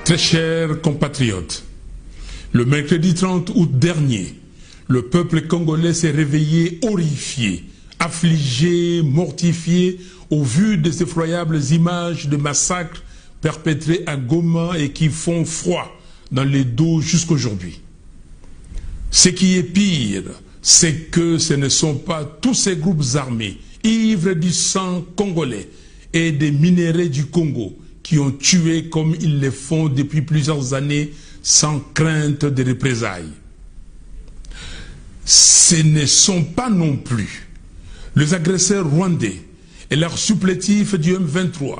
Très chers compatriotes, le mercredi 30 août dernier, le peuple congolais s'est réveillé horrifié, affligé, mortifié au vu des effroyables images de massacres perpétrés à Goma et qui font froid dans les dos jusqu'aujourd'hui. Ce qui est pire, c'est que ce ne sont pas tous ces groupes armés, ivres du sang congolais et des minéraux du Congo, qui ont tué comme ils le font depuis plusieurs années sans crainte de représailles. Ce ne sont pas non plus les agresseurs rwandais et leurs supplétifs du M23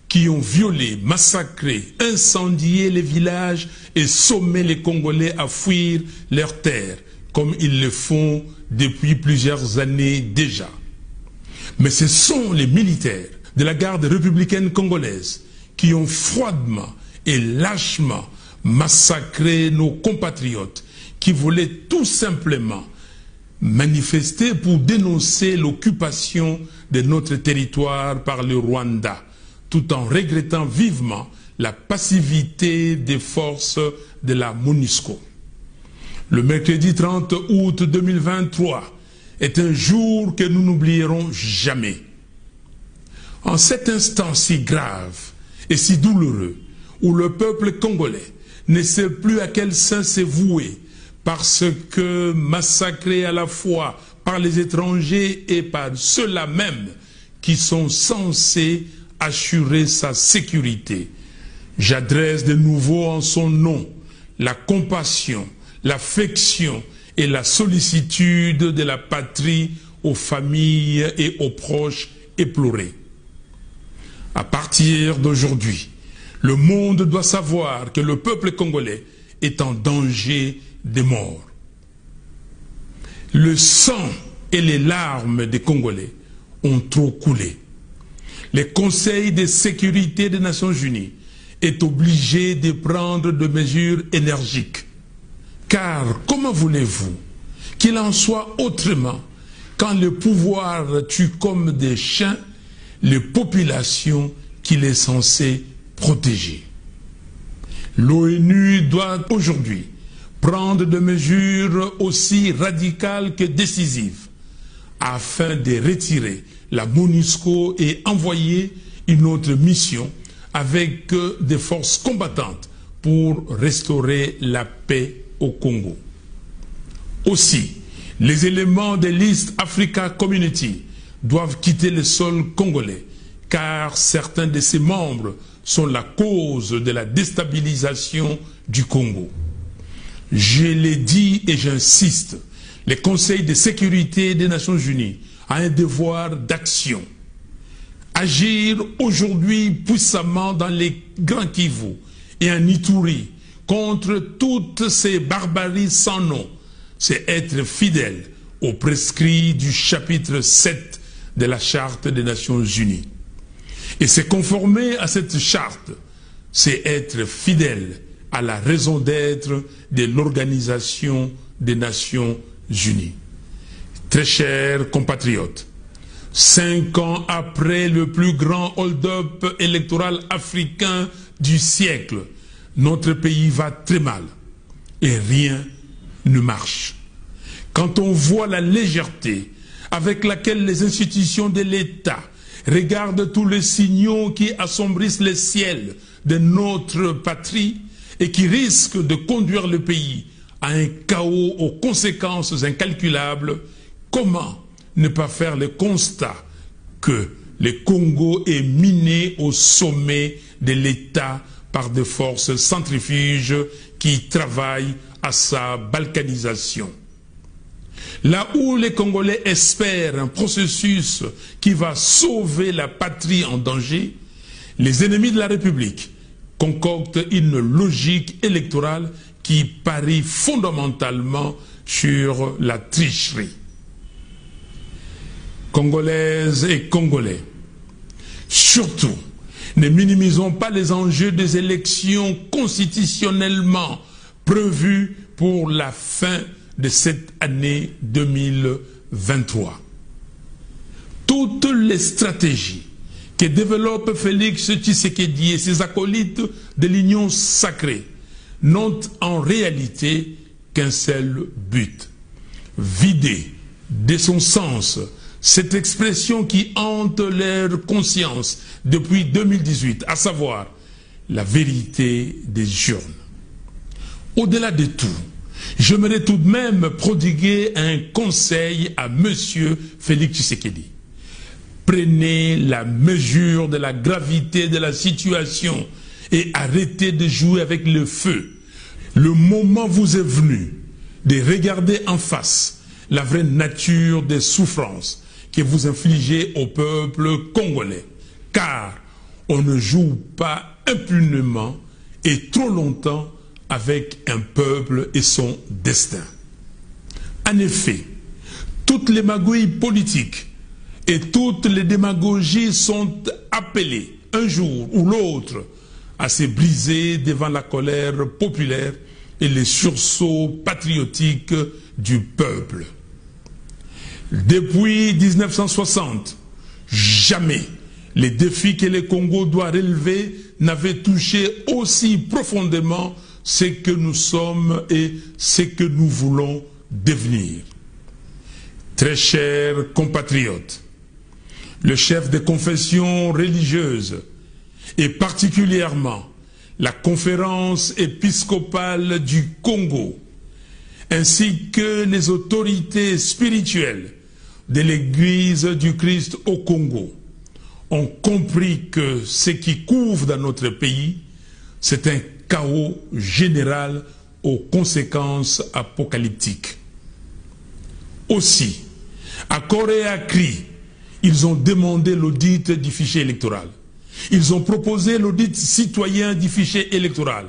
qui ont violé, massacré, incendié les villages et sommé les Congolais à fuir leurs terres, comme ils le font depuis plusieurs années déjà. Mais ce sont les militaires de la garde républicaine congolaise qui ont froidement et lâchement massacré nos compatriotes qui voulaient tout simplement manifester pour dénoncer l'occupation de notre territoire par le Rwanda, tout en regrettant vivement la passivité des forces de la MONUSCO. Le mercredi 30 août 2023 est un jour que nous n'oublierons jamais. En cet instant si grave et si douloureux, où le peuple congolais ne sait plus à quel saint se vouer, parce que massacré à la fois par les étrangers et par ceux-là même qui sont censés assurer sa sécurité, j'adresse de nouveau en son nom la compassion, l'affection et la sollicitude de la patrie aux familles et aux proches éplorés. À partir d'aujourd'hui, le monde doit savoir que le peuple congolais est en danger de mort. Le sang et les larmes des Congolais ont trop coulé. Le Conseil de sécurité des Nations Unies est obligé de prendre des mesures énergiques. Car comment voulez-vous qu'il en soit autrement quand le pouvoir tue comme des chiens les populations qu'il est censé protéger? L'ONU doit aujourd'hui prendre des mesures aussi radicales que décisives afin de retirer la MONUSCO et envoyer une autre mission avec des forces combattantes pour restaurer la paix au Congo. Aussi, les éléments de l'East Africa Community doivent quitter le sol congolais, car certains de ses membres sont la cause de la déstabilisation du Congo. Je l'ai dit et j'insiste, le Conseil de sécurité des Nations Unies a un devoir d'action. Agir aujourd'hui puissamment dans les Grands Kivu et en Ituri contre toutes ces barbaries sans nom, c'est être fidèle aux prescrits du chapitre 7 de la Charte des Nations Unies. Et se conformer à cette charte, c'est être fidèle à la raison d'être de l'Organisation des Nations Unies. Très chers compatriotes, 5 ans après le plus grand hold-up électoral africain du siècle, notre pays va très mal et rien ne marche. Quand on voit la légèreté avec laquelle les institutions de l'État regardent tous les signaux qui assombrissent le ciel de notre patrie et qui risquent de conduire le pays à un chaos aux conséquences incalculables, comment ne pas faire le constat que le Congo est miné au sommet de l'État par des forces centrifuges qui travaillent à sa balkanisation? Là où les Congolais espèrent un processus qui va sauver la patrie en danger, les ennemis de la République concoctent une logique électorale qui parie fondamentalement sur la tricherie. Congolaises et Congolais, surtout, ne minimisons pas les enjeux des élections constitutionnellement prévues pour la fin de cette année 2023. Toutes les stratégies que que développe Félix Tshisekedi et ses acolytes de l'Union sacrée n'ont en réalité qu'un seul but: vider de son sens cette expression qui hante leur conscience depuis 2018, à savoir la vérité des urnes. Au-delà de tout, j'aimerais tout de même prodiguer un conseil à monsieur Félix Tshisekedi. Prenez la mesure de la gravité de la situation et arrêtez de jouer avec le feu. Le moment vous est venu de regarder en face la vraie nature des souffrances que vous infligez au peuple congolais. Car on ne joue pas impunément et trop longtemps avec un peuple et son destin. En effet, toutes les magouilles politiques et toutes les démagogies sont appelées un jour ou l'autre à se briser devant la colère populaire et les sursauts patriotiques du peuple. Depuis 1960, jamais les défis que le Congo doit relever n'avaient touché aussi profondément ce que nous sommes et ce que nous voulons devenir. Très chers compatriotes, le chef des confessions religieuses et particulièrement la conférence épiscopale du Congo ainsi que les autorités spirituelles de l'Église du Christ au Congo ont compris que ce qui couvre dans notre pays, c'est un chaos général aux conséquences apocalyptiques. Aussi, à corps et à cri, ils ont demandé l'audit du fichier électoral. Ils ont proposé l'audit citoyen du fichier électoral.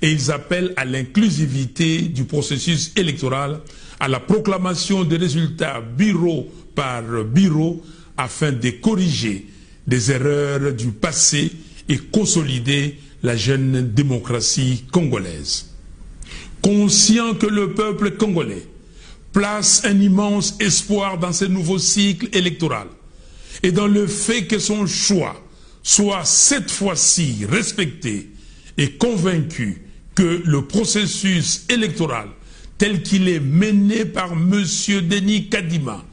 Et ils appellent à l'inclusivité du processus électoral, à la proclamation des résultats bureau par bureau, afin de corriger des erreurs du passé et consolider la jeune démocratie congolaise. Conscient que le peuple congolais place un immense espoir dans ce nouveau cycle électoral et dans le fait que son choix soit cette fois-ci respecté et convaincu que le processus électoral tel qu'il est mené par M. Denis Kadima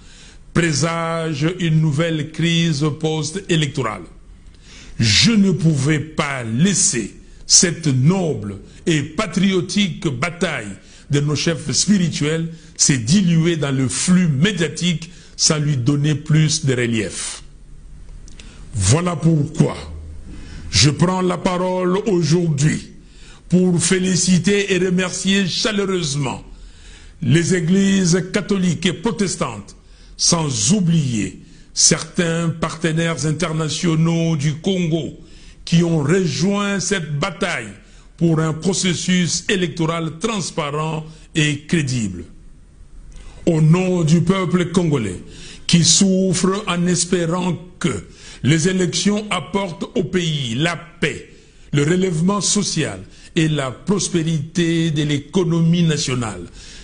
présage une nouvelle crise post-électorale. Je ne pouvais pas laisser cette noble et patriotique bataille de nos chefs spirituels se diluer dans le flux médiatique sans lui donner plus de relief. Voilà pourquoi je prends la parole aujourd'hui pour féliciter et remercier chaleureusement les églises catholiques et protestantes, sans oublier certains partenaires internationaux du Congo qui ont rejoint cette bataille pour un processus électoral transparent et crédible. Au nom du peuple congolais qui souffre en espérant que les élections apportent au pays la paix, le relèvement social et la prospérité de l'économie nationale,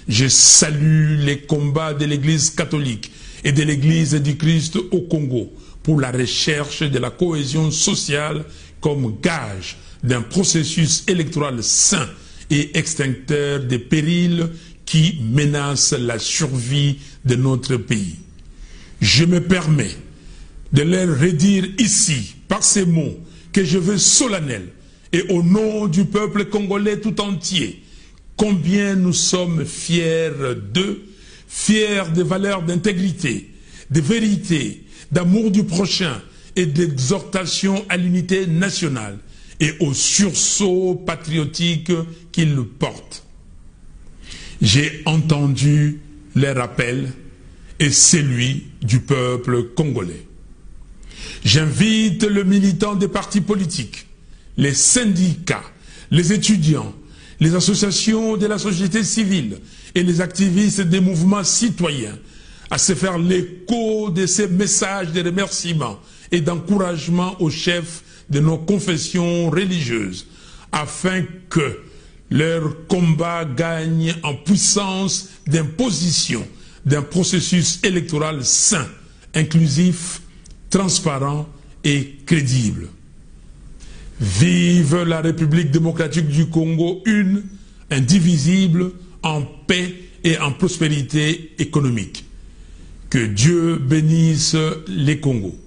je salue les combats de l'Église catholique et de l'Église du Christ au Congo pour la recherche de la cohésion sociale comme gage d'un processus électoral sain et extincteur des périls qui menacent la survie de notre pays. Je me permets de leur redire ici, par ces mots, que je veux solennels, et au nom du peuple congolais tout entier, combien nous sommes fiers d'eux, fiers des valeurs d'intégrité, de vérité, d'amour du prochain et d'exhortation à l'unité nationale et au sursaut patriotique qu'ils portent. J'ai entendu leur appel et celui du peuple congolais. J'invite les militants des partis politiques, les syndicats, les étudiants, les associations de la société civile et les activistes des mouvements citoyens à se faire l'écho de ces messages de remerciement et d'encouragement aux chefs de nos confessions religieuses afin que leur combat gagne en puissance d'imposition d'un processus électoral sain, inclusif, transparent et crédible. Vive la République démocratique du Congo, une, indivisible, en paix et en prospérité économique. Que Dieu bénisse les Congos.